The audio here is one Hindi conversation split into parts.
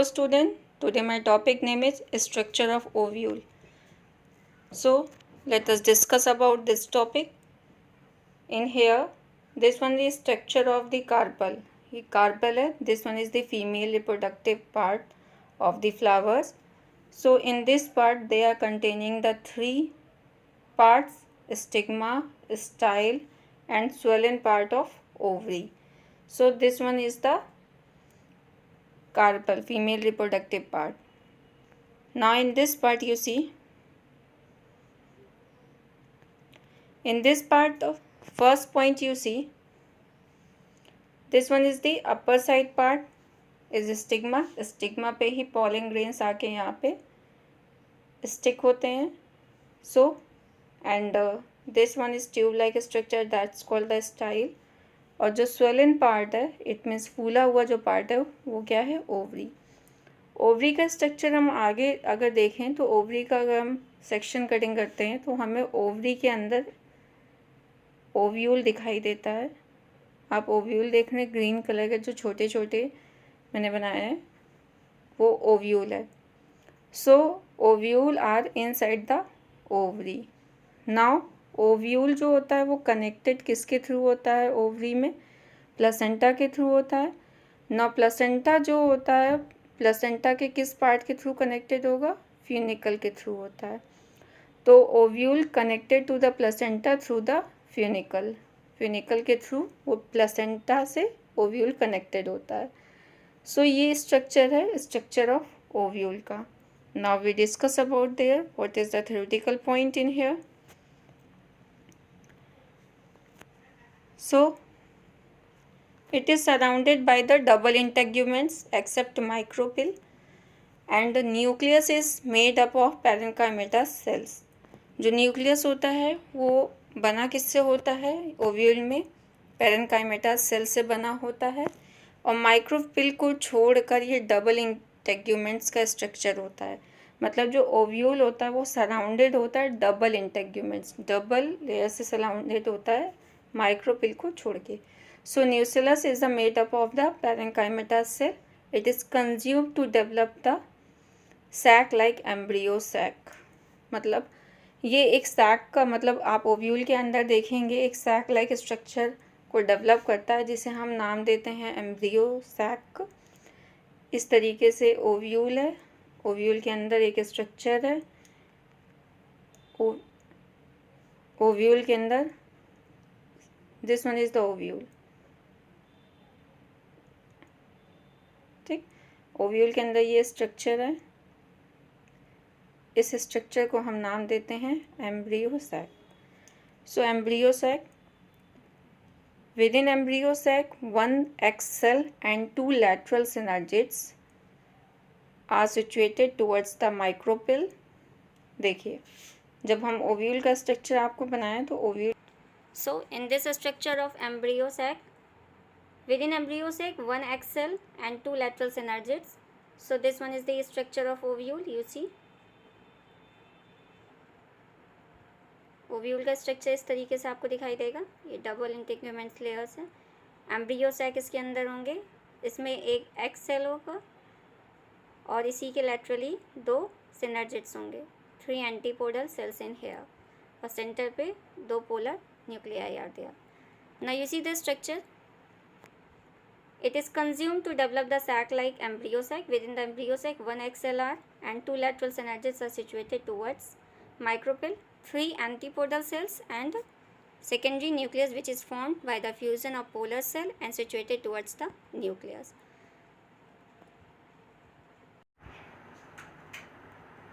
Hello student, today my topic name is structure of ovule. So let us discuss about this topic. In here, this one is structure of the carpel. ये carpel है, this one is the female reproductive part of the flowers. So in this part they are containing the three parts: stigma, style and swollen part of ovary. So this one is the carpel, female reproductive part. Now in this part you see, in this part of first point you see, this one is the upper side part is stigma. Stigma पे ही pollen grains आके यहाँ पे stick होते हैं. So and this one is tube like structure, that's called the style. और जो swollen part है, it means फूला हुआ जो part है वो क्या है, ovary. ओवरी का स्ट्रक्चर हम आगे अगर देखें तो ओवरी का अगर हम सेक्शन कटिंग करते हैं तो हमें ओवरी के अंदर ओव्यूल दिखाई देता है. आप ओव्यूल देख रहे हैं, ग्रीन कलर के जो छोटे छोटे मैंने बनाया है वो ओव्यूल है. So ovule are inside the ovary. Now ovule जो होता है वो कनेक्टेड किसके थ्रू होता है ओवरी में, प्लेसेंटा के थ्रू होता है. नाउ प्लेसेंटा जो होता है, प्लेसेंटा के किस पार्ट के थ्रू कनेक्टेड होगा, फ्यूनिकल के थ्रू होता है. तो ovule connected to the placenta through the funicle, funicle के थ्रू वो प्लेसेंटा से ओव्यूल कनेक्टेड होता है. सो ये स्ट्रक्चर है, स्ट्रक्चर ऑफ ओव्यूल का. Now we discuss about there what is the theoretical point in here. So it is surrounded by the double integuments except micropyle and the nucleus is made up of parenchymatous cells. जो न्यूक्लियस होता है वो बना किससे होता है, ओव्यूल में पेरेनकाइमेटस सेल से बना होता है. और माइक्रोपिल को छोड़कर ये डबल इंटेग्यूमेंट्स का स्ट्रक्चर होता है. मतलब जो ओव्यूल होता है वो सराउंडेड होता है डबल इंटेग्यूमेंट्स, डबल लेयर से सराउंडेड होता है माइक्रोपिल को छोड़ के. So nucellus is made up of the parenchymatous cell. It is consumed to develop the sac-like embryo sac. मतलब ये एक sac का मतलब आप ओव्यूल के अंदर देखेंगे एक sac-like स्ट्रक्चर को डेवलप करता है जिसे हम नाम देते हैं एम्ब्रियो sac. इस तरीके से ओव्यूल है, ओव्यूल के अंदर एक स्ट्रक्चर है. ओव्यूल के अंदर this one is the ovule. ठीक, ओव्यूल के अंदर ये स्ट्रक्चर है. इस स्ट्रक्चर को हम नाम देते हैं embryo sac. So embryo sac, within embryo sac 1 egg cell and 2 lateral synergids are situated towards the micropyle. देखिए जब हम ओव्यूल का स्ट्रक्चर आपको बनाएं तो ovule. So in this structure of embryo sac, within embryo sac 1 egg cell and 2 lateral synergids. So this one is the structure of ovule. You see ovule का स्ट्रक्चर इस तरीके से आपको दिखाई देगा. ये डबल इंटीग्यूमेंट्स लेयर्स हैं. एम्ब्रियो सैक इसके अंदर होंगे. इसमें एक एग सेल होगा और इसी के लैटरली 2 सिनर्जिड्स होंगे. 3 एंटीपोडल सेल्स इन हेयर और सेंटर पे 2 polar nuclei are there. Now you see the structure. It is consumed to develop the sac-like embryo sac. Within the embryo sac 1 egg cell and 2 lateral synergids are situated towards micropyle, 3 antipodal cells and secondary nucleus which is formed by the fusion of polar cell and situated towards the nucleus.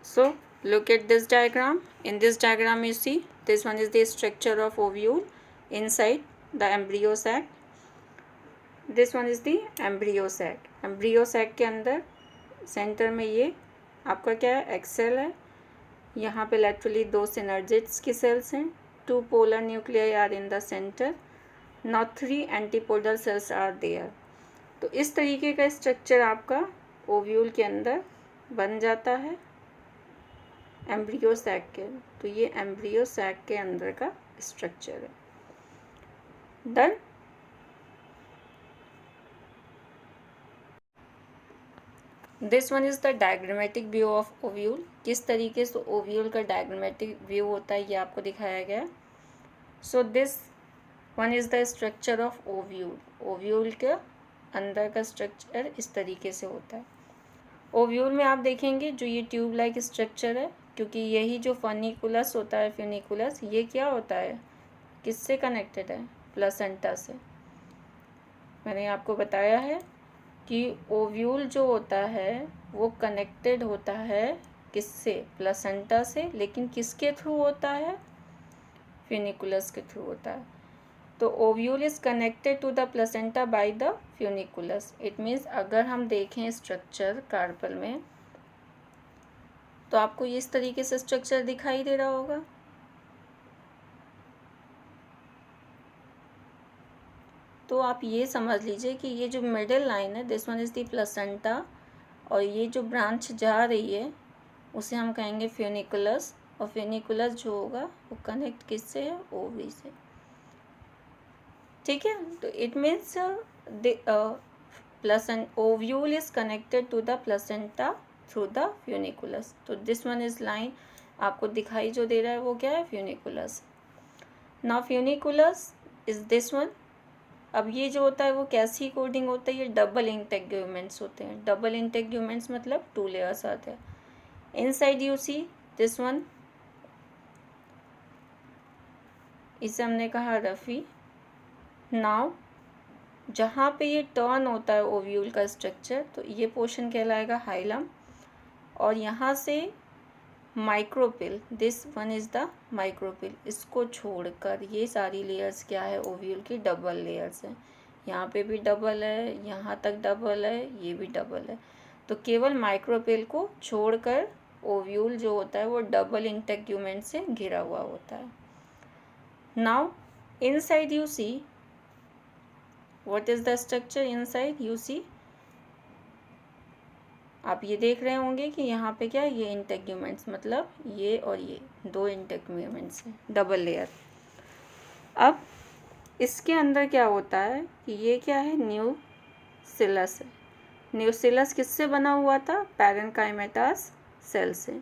So look at this diagram. In this diagram you see this one is the structure of ovule inside the embryo sac. This one is the embryo sac. embryo sac के अंदर सेंटर में ये आपका क्या है, एक्सेल है. यहाँ पे laterally 2 synergids की सेल्स हैं. 2 polar nuclei are in the center. Now 3 antipodal cells are there. तो इस तरीके का स्ट्रक्चर आपका ओव्यूल के अंदर बन जाता है एम्ब्रियो सैक के. तो ये एम्ब्रियो सैक के अंदर का स्ट्रक्चर है. Done. This one is the diagrammatic view of ovule. किस तरीके से ओव्यूल का डायग्रामेटिक व्यू होता है ये आपको दिखाया गया। सो this one is the structure of ovule. Ovule के अंदर का स्ट्रक्चर इस तरीके से होता है। ओव्यूल में आप देखेंगे जो ये ट्यूब लाइक स्ट्रक्चर है, क्योंकि यही जो फर्निकुलस होता है, फ्यूनिकुलस, ये क्या होता है, किससे कनेक्टेड है, प्लेसेंटा से। मैंने आपको बताया है कि ओव्यूल जो होता है वो कनेक्टेड होता है किससे, प्लेसेंटा से, लेकिन किसके थ्रू होता है, फ्यूनिकुलस के थ्रू होता है। तो ovule is connected to the placenta by the funiculus. It means अगर हम देखें स्ट्रक्चर कार्पल में तो आपको इस तरीके से स्ट्रक्चर दिखाई दे रहा होगा। तो आप ये समझ लीजिए कि ये जो मिडिल लाइन है, this one is the placenta, और ये जो ब्रांच जा रही है उसे हम कहेंगे फ्यूनिकुलस, और फ्यूनिकुलस जो होगा वो कनेक्ट किससे है, ओवी से। ठीक है, तो it means ovule is connected to the placenta through the funiculus. तो दिस वन इज लाइन आपको दिखाई जो दे रहा है वो क्या है, funiculus. Now funiculus is this one. अब ये जो होता है वो कैसी कोडिंग होता है, ये डबल इंटेग्यूमेंट्स होते हैं। डबल इंटेग्यूमेंट्स मतलब 2 लेयर्स आते हैं। Inside you see this one, इसे हमने कहा रफी। नाउ जहाँ पे ये टर्न होता है ओव्यूल का स्ट्रक्चर, तो ये पोर्शन कहलाएगा हाइलम, और यहाँ से माइक्रोपिल, दिस वन इज़ द माइक्रोपिल। इसको छोड़कर ये सारी लेयर्स क्या है, ओव्यूल की डबल लेयर्स हैं। यहाँ पे भी डबल है, यहाँ तक डबल है, ये भी डबल है। तो केवल माइक्रोपिल को छोड़कर ओव्यूल जो होता है वो डबल इंटेग्यूमेंट से घिरा हुआ होता है। Now inside you see what is the structure inside you see. आप ये देख रहे होंगे कि यहाँ पे क्या है, ये इंटेग्यूमेंट्स, मतलब ये और ये 2 इंटेग्यूमेंट्स हैं, डबल लेयर। अब इसके अंदर क्या होता है कि ये क्या है, न्यूसिलस है। न्यूसिलस किससे बना हुआ था, पैरेन्काइमेटास सेल से।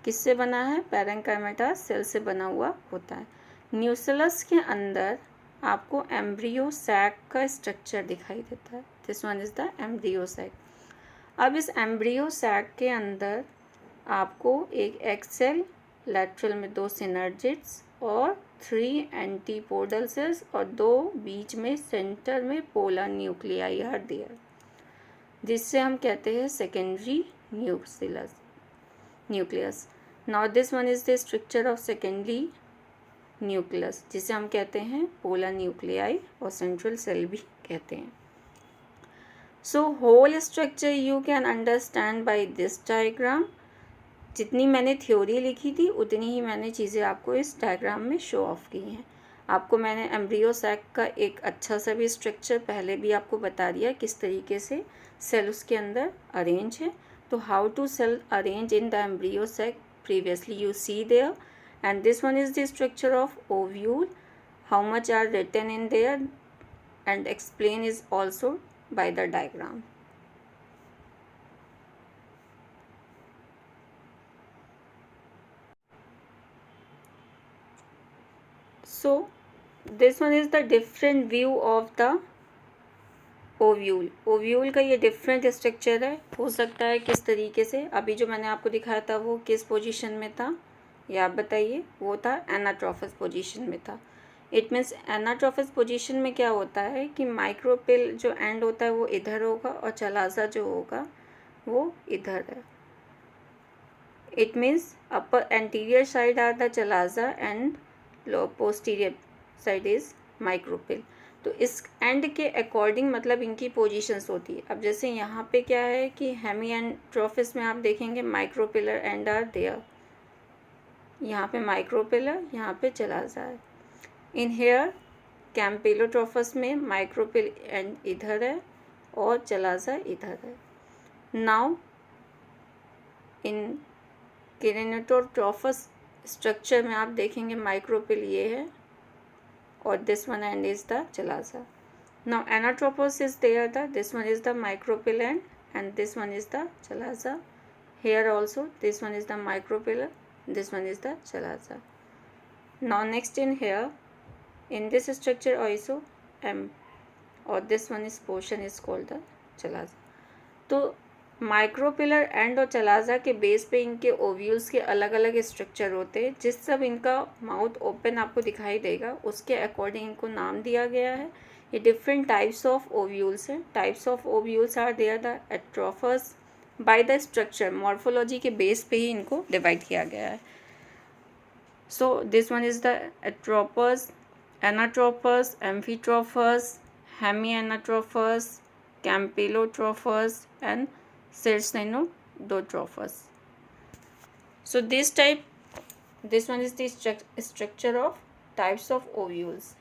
किससे बना है, पैरेन्काइमेटास सेल से बना हुआ होता है। न्यूसिलस के अंदर आपको एम्ब्रियो सैक का स्ट्रक्चर दिखाई देता है। This one is the embryo sac. अब इस एम्ब्रियो सैक के अंदर आपको एक एक्सेल, लैटरल में 2 सिनर्जिड्स और 3 एंटीपोडल सेल्स और 2 बीच में सेंटर में पोलर न्यूक्लियाई आर देयर, जिससे हम कहते हैं secondary nucleus. Now this one is the structure of secondary nucleus, जिसे हम कहते हैं पोलर न्यूक्लियाई और सेंट्रल सेल भी कहते हैं। So whole structure you can understand by this diagram. जितनी मैंने थ्योरी लिखी थी उतनी ही मैंने चीज़ें आपको इस डायग्राम में शो ऑफ की हैं। आपको मैंने एम्ब्रियो सैक का एक अच्छा सा भी स्ट्रक्चर पहले भी आपको बता दिया, किस तरीके से सेल उसके अंदर अरेंज है। तो how to cell arrange in the embryo sac previously you see there, and this one is the structure of ovule, how much are written in there and explain is also by the diagram. So this one is the different view of the ovule. Ovule का ये डिफरेंट स्ट्रक्चर है। हो सकता है किस तरीके से, अभी जो मैंने आपको दिखाया था वो किस पोजीशन में था, ये आप बताइए। वो था एनाट्रोफस पोजीशन में था। इट मीन्स एनाट्रोफस पोजीशन में क्या होता है कि माइक्रोपिल जो एंड होता है वो इधर होगा और चलाजा जो होगा वो इधर है। It means upper anterior side are the chalaza and posterior side is micropyle. तो इस एंड के अकॉर्डिंग मतलब इनकी पोजीशंस होती है। अब जैसे यहाँ पे क्या है कि हेमी एंट्रोफिस में आप देखेंगे माइक्रोपिलर एंड आर देयर, यहाँ पे माइक्रोपिलर, यहाँ पे चलाजा है। इन हेयर कैम्पेलोट्रोफस में माइक्रोपिल एंड इधर है और चलाजा इधर है। नाउ इन किनेटोट्रोफस स्ट्रक्चर में आप देखेंगे माइक्रोपिल ये है और this one end is the chalaza. Now anatropos is there, this one is the micropil and and this one is the chalaza. Here also this one is the micropillar, this one is the chalaza. Now next in here, in this structure also और this one is portion is called the chalaza. तो माइक्रोपिलर एंड और चलाजा के बेस पे इनके ओव्यूल्स के अलग अलग स्ट्रक्चर होते हैं. जिस सब इनका माउथ ओपन आपको दिखाई देगा उसके अकॉर्डिंग इनको नाम दिया गया है. ये डिफरेंट टाइप्स ऑफ ओव्यूल्स हैं. Types of ovules are there the atropous. By the structure morphology के बेस पे ही इनको डिवाइड किया गया है. So this one is the atropous, anatropous, amphitropous, hemianatropous, campylotropous and Cercinodotrophus. So this one is the structure of types of ovules.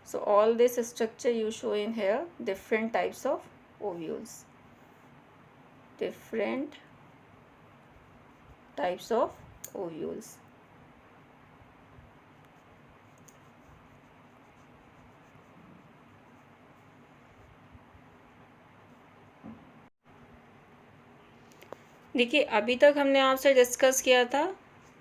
So all this structure you show in here, different types of ovules. Different types of ovules. देखिए अभी तक हमने आपसे डिस्कस किया था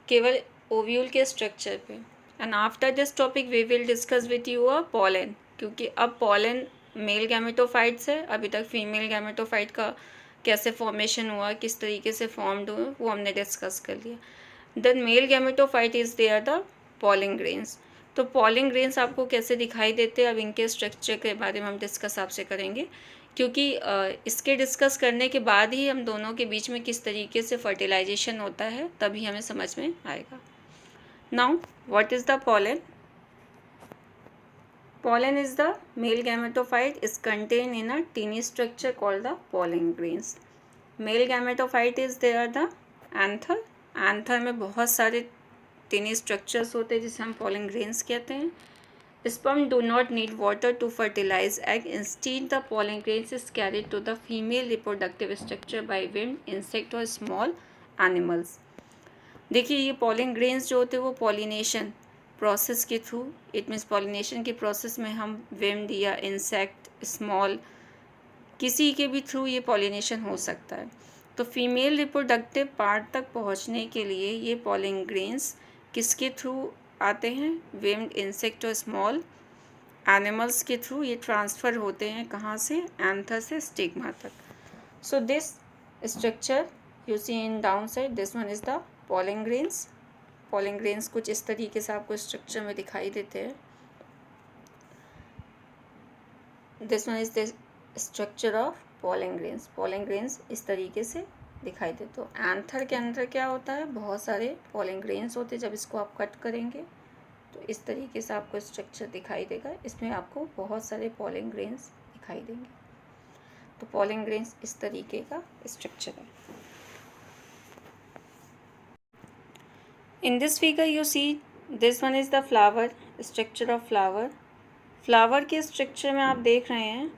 केवल ओव्यूल के स्ट्रक्चर पे. And after this topic we will discuss with you a pollen, क्योंकि अब पॉलन मेल गैमेटोफाइट्स है. अभी तक फीमेल गैमेटोफाइट का कैसे फॉर्मेशन हुआ, किस तरीके से फॉर्म्ड हुआ, वो हमने डिस्कस कर लिया. Then male gametophyte is there the pollen grains. तो पॉलन ग्रेन्स आपको कैसे दिखाई देते हैं, अब इनके स्ट्रक्चर के बारे में हम डिस्कस आपसे करेंगे, क्योंकि इसके डिस्कस करने के बाद ही हम दोनों के बीच में किस तरीके से फर्टिलाइजेशन होता है तभी हमें समझ में आएगा. Now what is the pollen? Pollen is the male gametophyte is contained in a tiny structure called the pollen grains. Male gametophyte is there the anther. Anther में बहुत सारे tiny structures होते हैं जिसे हम pollen grains कहते हैं. Sperm do not need water to fertilize egg. Instead, the pollen grains is carried to the female reproductive structure by wind, insect और small animals. देखिए ये pollen grains जो होते हैं वो pollination प्रोसेस के थ्रू, इट मीन्स पॉलिनेशन के प्रोसेस में हम विंड या इंसेक्ट, स्मॉल, किसी के भी थ्रू ये पॉलिनेशन हो सकता है. तो फीमेल रिप्रोडक्टिव पार्ट तक पहुंचने के लिए ये पॉलन ग्रेन्स किसके थ्रू आते हैं? विंड, इंसेक्ट और स्मॉल एनिमल्स के थ्रू ये ट्रांसफ़र होते हैं. कहाँ से? एंथर से स्टिग्मा तक. So this structure you see in down side, this one is the pollen grains. Pollen grains कुछ इस तरीके से आपको स्ट्रक्चर में दिखाई देते हैं. This one is the structure of pollen grains. Pollen grains इस तरीके से दिखाई देते हो. एंथर के अंदर क्या होता है? बहुत सारे पॉलन ग्रेन्स होते हैं. जब इसको आप कट करेंगे तो इस तरीके से आपको स्ट्रक्चर दिखाई देगा. इसमें आपको बहुत सारे पॉलन ग्रेन्स दिखाई देंगे. तो पॉलन ग्रेन्स इस तरीके का स्ट्रक्चर है. In this figure you see this one is the flower, structure of flower. Flower के स्ट्रक्चर में आप देख रहे हैं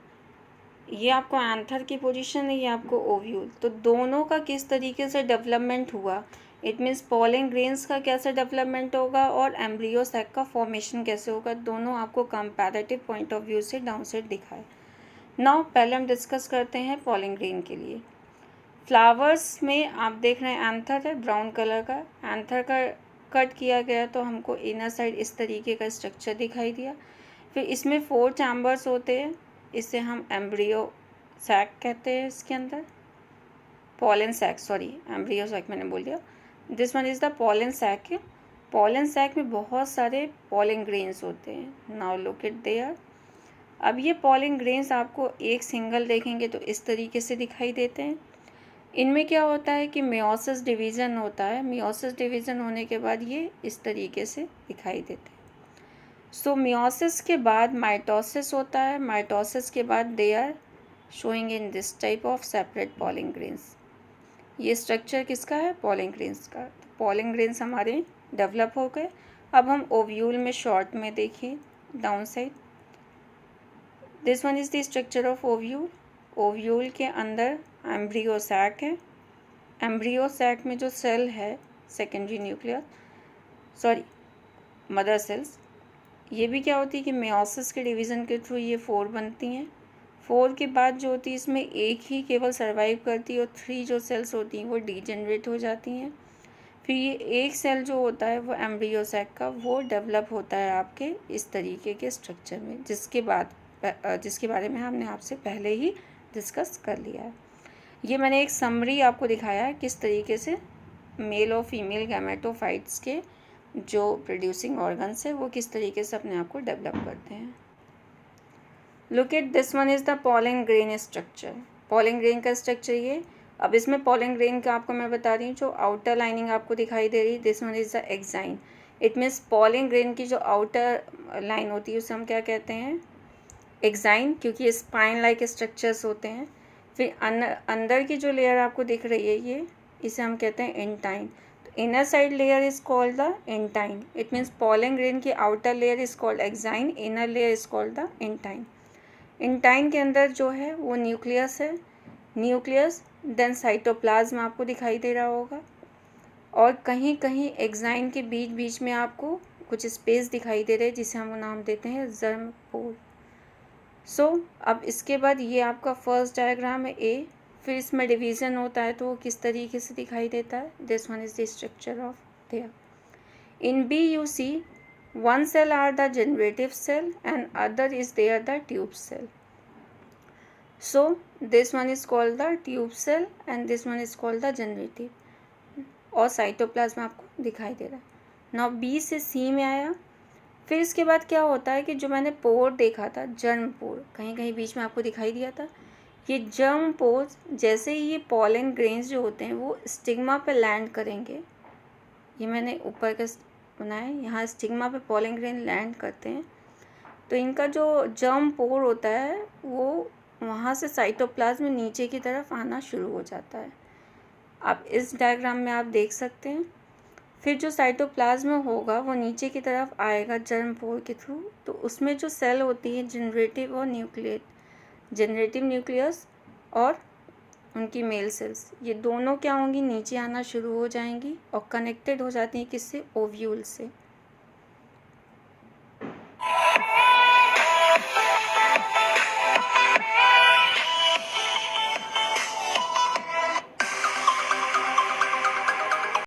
ये आपको एंथर की पोजीशन है, ये आपको ओव्यूल. तो दोनों का किस तरीके से डेवलपमेंट हुआ, इट मीन्स पॉलन ग्रेन्स का कैसे डेवलपमेंट होगा और एम्ब्रियो सैक का फॉर्मेशन कैसे होगा, दोनों आपको कंपैरेटिव पॉइंट ऑफ व्यू से डाउन साइड दिखाए. नाउ पहले हम डिस्कस करते हैं पॉलन ग्रेन के लिए. फ्लावर्स में आप देख रहे हैं एंथर है ब्राउन कलर का. एंथर का कट किया गया तो हमको इनर साइड इस तरीके का स्ट्रक्चर दिखाई दिया. फिर इसमें 4 चैम्बर्स होते हैं, इसे हम एम्ब्रियो सैक कहते हैं. इसके अंदर pollen sac, sorry embryo sac मैंने बोल दिया. This one is the pollen sac है. पॉलन सैक में बहुत सारे पॉलन ग्रेन्स होते हैं. Now look it there. अब ये पॉलन ग्रेन्स आपको एक सिंगल देखेंगे तो इस तरीके से दिखाई देते हैं. इनमें क्या होता है कि मेयोसिस डिवीज़न होता है. मेयोसिस डिवीज़न होने के बाद ये इस तरीके से दिखाई देते हैं. सो मेयोसिस के बाद माइटोसिस होता है. माइटोसिस के बाद they are showing in this type of separate pollen grains. ये स्ट्रक्चर किसका है? पॉलन ग्रेन्स का. पॉलन ग्रेन्स हमारे डेवलप हो गए. अब हम ओव्यूल में शॉर्ट में देखिए down side. This one is the structure of ovule. Ovule के अंदर एम्ब्रियो सैक है. एम्ब्रियो सैक में जो सेल है secondary nuclear, sorry mother cells, ये भी क्या होती है कि मेयोसिस के डिवीज़न के थ्रू ये 4 बनती हैं. 4 के बाद जो होती है इसमें एक ही केवल सर्वाइव करती है और 3 जो सेल्स होती हैं वो डीजेनरेट हो जाती हैं। फिर ये एक सेल जो होता है वो एम्ब्रियो सैक का, वो डेवलप होता है आपके इस तरीके के स्ट्रक्चर में, जिसके बारे में हमने आपसे पहले ही डिस्कस कर लिया है। ये मैंने एक समरी आपको दिखाया है किस तरीके से मेल और फीमेल गैमेटोफाइट्स के जो प्रोड्यूसिंग ऑर्गन्स है वो किस तरीके से अपने आप को डेवलप करते हैं। Look at this one is the pollen grain structure. Pollen grain का स्ट्रक्चर ये। अब इसमें पॉलन ग्रेन का आपको मैं बता रही हूँ, जो आउटर लाइनिंग आपको दिखाई दे रही है, this one is the exine. It means pollen grain की जो आउटर लाइन होती है उसे हम क्या कहते हैं, एक्साइन, क्योंकि ये स्पाइन लाइक स्ट्रक्चर्स होते हैं। फिर अंदर की जो लेयर आपको दिख रही है ये, इसे हम कहते हैं एंटाइन। तो inner side layer is called the intine. It means pollen grain की outer layer is called exine, inner layer is called the intine. Intine के अंदर जो है वो न्यूक्लियस है, न्यूक्लियस देन साइटोप्लाज्म आपको दिखाई दे रहा होगा, और कहीं कहीं एक्साइन के बीच बीच में आपको कुछ स्पेस दिखाई दे रहे हैं जिसे हम नाम देते हैं जर्म पोर। सो अब इसके बाद ये आपका फर्स्ट डायग्राम है ए। फिर इसमें डिवीज़न होता है तो वो किस तरीके से दिखाई देता है, this one is the structure of there. In B you see one cell are the generative cell and other is there the tube cell. So this one is called the tube cell and this one is called the generative, और साइटोप्लाज्म आपको दिखाई दे रहा है। नाउ बी से सी में आया। फिर इसके बाद क्या होता है कि जो मैंने पोर देखा था, जर्म पोर, कहीं कहीं बीच में आपको दिखाई दिया था, ये जर्म पोर जैसे ही ये पॉलन ग्रेन्स जो होते हैं वो स्टिग्मा पे लैंड करेंगे, ये मैंने ऊपर का बनाया, यहाँ स्टिग्मा पे पॉलन ग्रेन लैंड करते हैं, तो इनका जो जर्म पोर होता है वो वहाँ से साइटोप्लाज्म में नीचे की तरफ आना शुरू हो जाता है। आप इस डायग्राम में आप देख सकते हैं। फिर जो साइटोप्लाज्म होगा वो नीचे की तरफ आएगा जर्म पोर के थ्रू, तो उसमें जो सेल होती है जनरेटिव और न्यूक्लिएट, जनरेटिव न्यूक्लियस और उनकी मेल सेल्स, ये दोनों क्या होंगी, नीचे आना शुरू हो जाएंगी और कनेक्टेड हो जाती हैं किससे, ओव्यूल से।